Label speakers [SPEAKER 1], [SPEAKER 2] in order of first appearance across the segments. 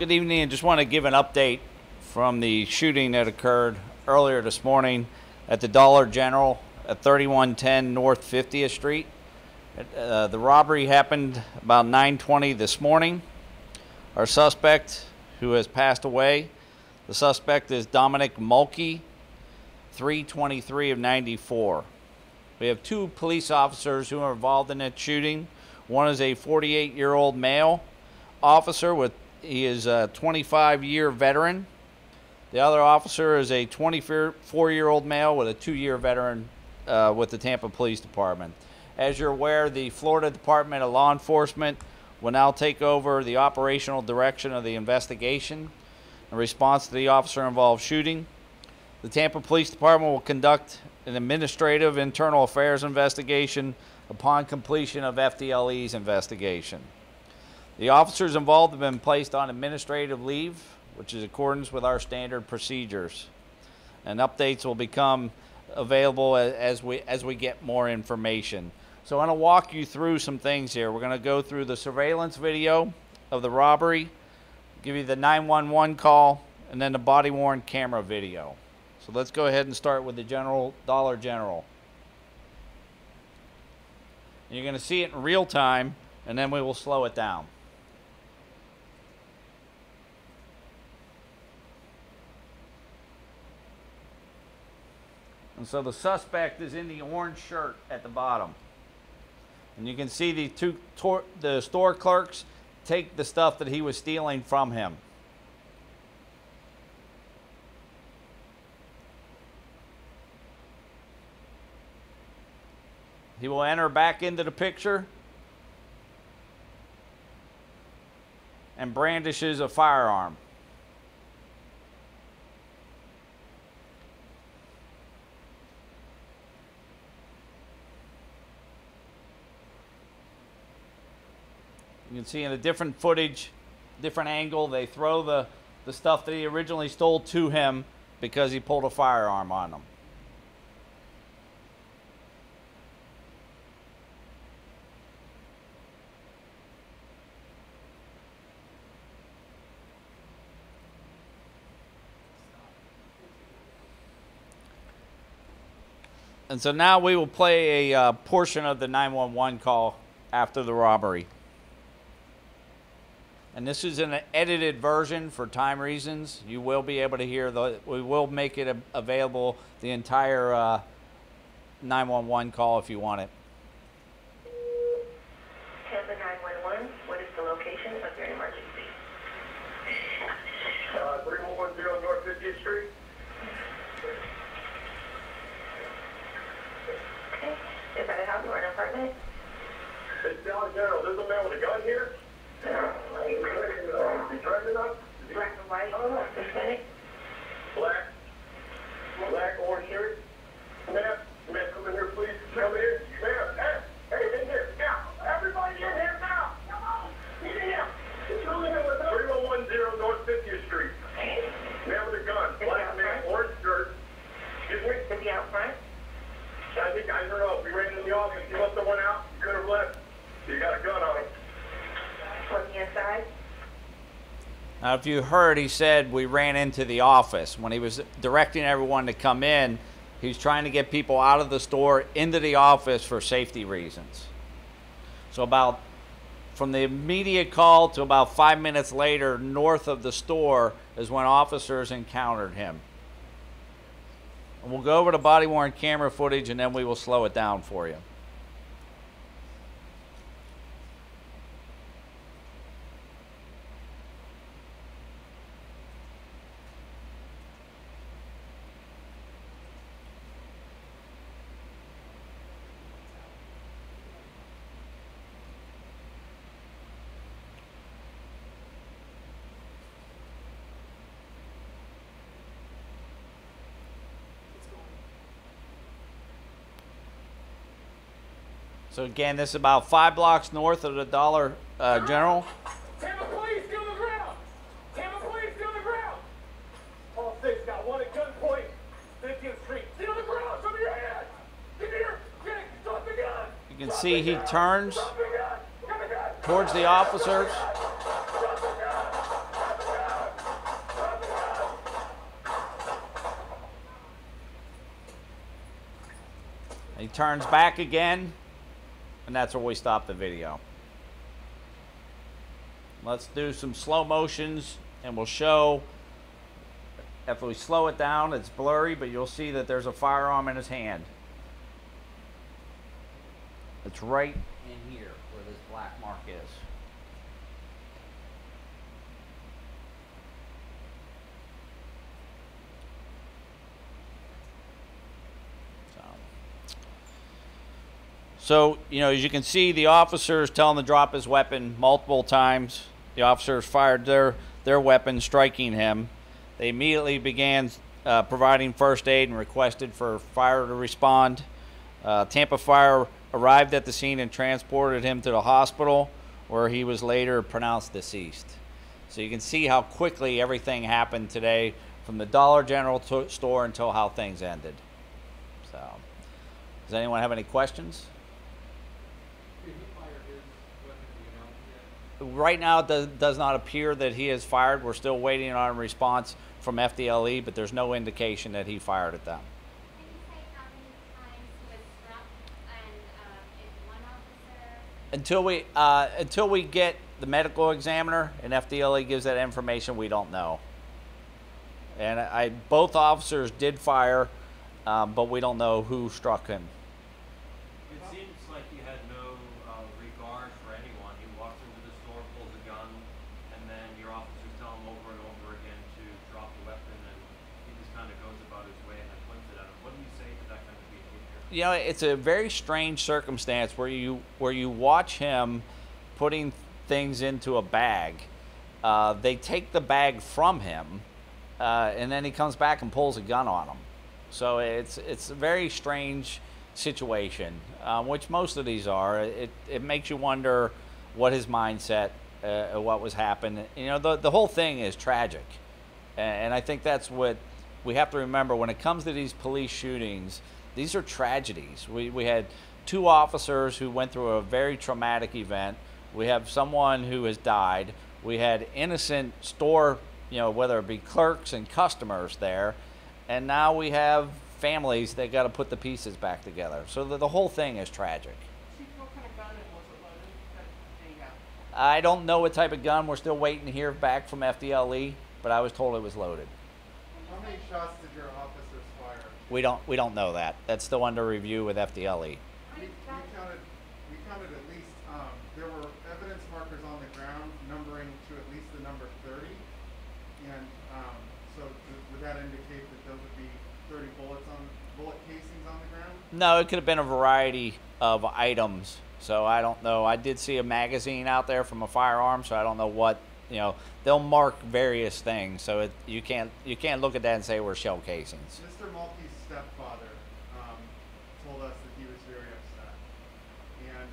[SPEAKER 1] Good evening, and just want to give an update from the shooting that occurred earlier this morning at the Dollar General at 3110 North 50th Street. The robbery happened about 9:20 this morning. Our suspect, who has passed away, the suspect is Dominic Mulkey, 323 of 94. We have two police officers who are involved in that shooting. One is a 48-year-old male officer he is a 25-year veteran. The other officer is a 24-year-old male with a 2-year veteran with the Tampa Police Department. As you're aware, the Florida Department of Law Enforcement will now take over the operational direction of the investigation in response to the officer-involved shooting. The Tampa Police Department will conduct an administrative internal affairs investigation upon completion of FDLE's investigation. The officers involved have been placed on administrative leave, which is in accordance with our standard procedures. And updates will become available as we get more information. So I'm going to walk you through some things here. We're going to go through the surveillance video of the robbery, give you the 911 call, and then the body-worn camera video. So let's go ahead and start with the Dollar General. And you're going to see it in real time, and then we will slow it down. And so the suspect is in the orange shirt at the bottom. And you can see the store clerks take the stuff that he was stealing from him. He will enter back into the picture and brandishes a firearm. You can see in a different footage, different angle, they throw the stuff that he originally stole to him because he pulled a firearm on them. And so now we will play a portion of the 911 call after the robbery. And this is an edited version for time reasons. You will be able to hear we will make it available, the entire 911 call if you want it.
[SPEAKER 2] Tampa 911, what is the location of your emergency?
[SPEAKER 3] 3110 North 50th Street.
[SPEAKER 2] Okay. Is that a house or an apartment?
[SPEAKER 3] It's Dollar General. There's a man with a gun here. Is he dressing up?
[SPEAKER 2] Black and white, Hispanic?
[SPEAKER 3] Black, orange shirt. Ma'am, come in here, please. Come in here. Ma'am, hey, in here. Now, everybody in here now. Come on. Get in here. 3110 North 50th Street. Man with a gun. Black man, orange shirt. Excuse me?
[SPEAKER 2] Is he out front?
[SPEAKER 3] I think I don't know. If he ran in the office, he must have went out. He could have left. He got a gun on him.
[SPEAKER 2] On the inside?
[SPEAKER 1] Now, if you heard, he said we ran into the office. When he was directing everyone to come in, he's trying to get people out of the store into the office for safety reasons. So from the immediate call to about 5 minutes later, north of the store is when officers encountered him. And we'll go over the body-worn camera footage, and then we will slow it down for you. So again, this is about 5 blocks north of the Dollar General.
[SPEAKER 3] Tampa police, get on the ground! Tampa police, get on the ground! All six got one at gunpoint, 50th Street. Get on the ground, show me your hands! Get here! Get, drop the gun!
[SPEAKER 1] You can see he turns towards the officers.
[SPEAKER 3] Drop the gun!
[SPEAKER 1] He turns back again, and that's where we stop the video. Let's do some slow motions, and we'll show, if we slow it down, it's blurry, but you'll see that there's a firearm in his hand. It's right in here where this black mark is. So, you know, as you can see, the officers tell him to drop his weapon multiple times. The officers fired their weapon, striking him. They immediately began providing first aid and requested for fire to respond. Tampa Fire arrived at the scene and transported him to the hospital, where he was later pronounced deceased. So you can see how quickly everything happened today, from the Dollar General store until how things ended. So, does anyone have any questions? Right now, it does not appear that he has fired. We're still waiting on a response from FDLE, but there's no indication that he fired at them.
[SPEAKER 4] Can you say how many times he was struck and if one officer?
[SPEAKER 1] Until we get the medical examiner and FDLE gives that information, we don't know. And both officers did fire, but we don't know who struck him.
[SPEAKER 5] It seems like he had no regard for anyone. He walks into the store, pulls a gun, and then your officers tell him over and over again to drop the weapon, and he just kind of goes about his way and then points it at him. What do you say to that kind of behavior?
[SPEAKER 1] You know, it's a very strange circumstance where you watch him putting things into a bag. They take the bag from him, and then he comes back and pulls a gun on him. So it's a very strange situation, which most of these are. It makes you wonder what his mindset, what was happening. You know, the whole thing is tragic, and I think that's what we have to remember when it comes to these police shootings. These are tragedies. We had 2 officers who went through a very traumatic event. We have someone who has died. We had innocent store, you know, whether it be clerks and customers there, and now we have families that got to put the pieces back together. So the whole thing is tragic.
[SPEAKER 6] Chief, what kind of gun and was it loaded? That you have?
[SPEAKER 1] I don't know what type of gun. We're still waiting to hear back from FDLE, but I was told it was loaded.
[SPEAKER 7] How many shots did your officers fire?
[SPEAKER 1] We don't know that. That's still under review with FDLE.
[SPEAKER 7] We counted at least, there were evidence markers on the ground numbering to at least the number 30. And so would that indicate that those would be 30 bullet casings on the ground?
[SPEAKER 1] No, it could have been a variety of items. So I don't know. I did see a magazine out there from a firearm, so I don't know what, you know, they'll mark various things. So you can't look at that and say we're shell casings.
[SPEAKER 7] Mr. Mulkey's stepfather told us that he was very upset. And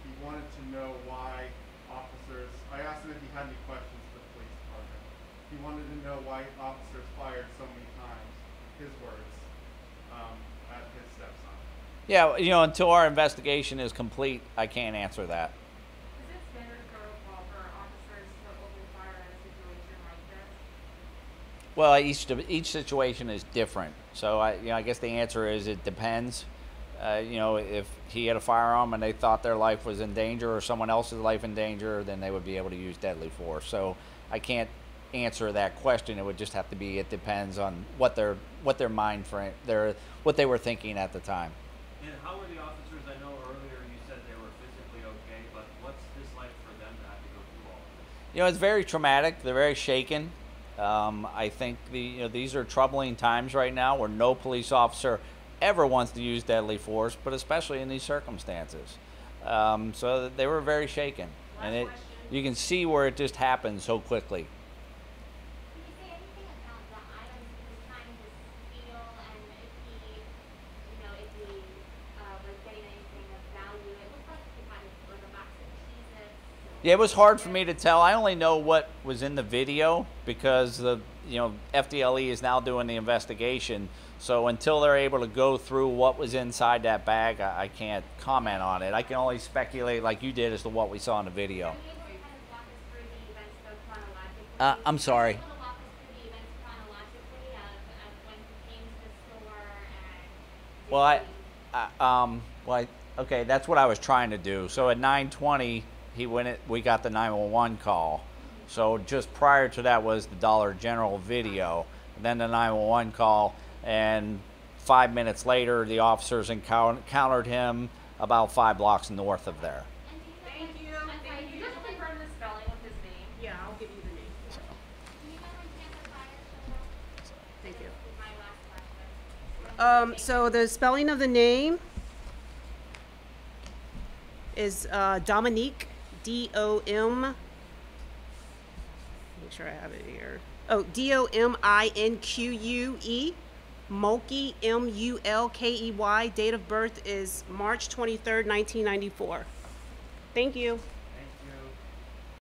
[SPEAKER 7] he wanted to know why officers, I asked him if he had any questions for the police department. He wanted to know why officers fired so many times, his words, at his stepson.
[SPEAKER 1] Yeah, you know, until our investigation is complete, I can't answer that.
[SPEAKER 6] Is it standard protocol for officers to open fire in a situation like this?
[SPEAKER 1] Well, each situation is different. So I guess the answer is it depends. You know, if he had a firearm and they thought their life was in danger or someone else's life in danger, then they would be able to use deadly force. So I can't answer that question. It would just have to be, it depends on what their mind frame, what they were thinking at the time.
[SPEAKER 5] And how were the officers? I know earlier you said they were physically okay, but what's this like for them to have to go through all of this?
[SPEAKER 1] You know, it's very traumatic. They're very shaken. I think these are troubling times right now where no police officer ever wants to use deadly force, but especially in these circumstances. So they were very shaken. And you can see where it just happened so quickly.
[SPEAKER 4] Can you say anything about the items he was trying to steal and if he was getting anything of value? It looked like he had like a box of cheeses.
[SPEAKER 1] Yeah, it was hard for me to tell. I only know what was in the video because the FDLE is now doing the investigation. So until they're able to go through what was inside that bag, I can't comment on it. I can only speculate like you did as to what we saw in the video.
[SPEAKER 4] Are you able to kind of walk us through the events though chronologically?
[SPEAKER 1] I'm sorry.
[SPEAKER 4] Are you able to walk us through the events chronologically of when he came to the store and
[SPEAKER 1] Well, Well, okay, that's what I was trying to do. So at 9:20, we got the 911 call. So just prior to that was the Dollar General video, and then the 911 call, and 5 minutes later, the officers encountered him about 5 blocks north of there.
[SPEAKER 6] Thank you. Thank you. Just confirm the spelling of his name.
[SPEAKER 8] Yeah, I'll give you the name.
[SPEAKER 1] So,
[SPEAKER 4] Do you know when Tampa Fire showed up?
[SPEAKER 8] Thank you.
[SPEAKER 4] This is my last question.
[SPEAKER 8] So the spelling of the name is Dominique, D-O-M. Make sure I have it here. Oh, D-O-M-I-N-Q-U-E. Mulkey, M-U-L-K-E-Y. Date of birth is March 23rd, 1994. Thank you.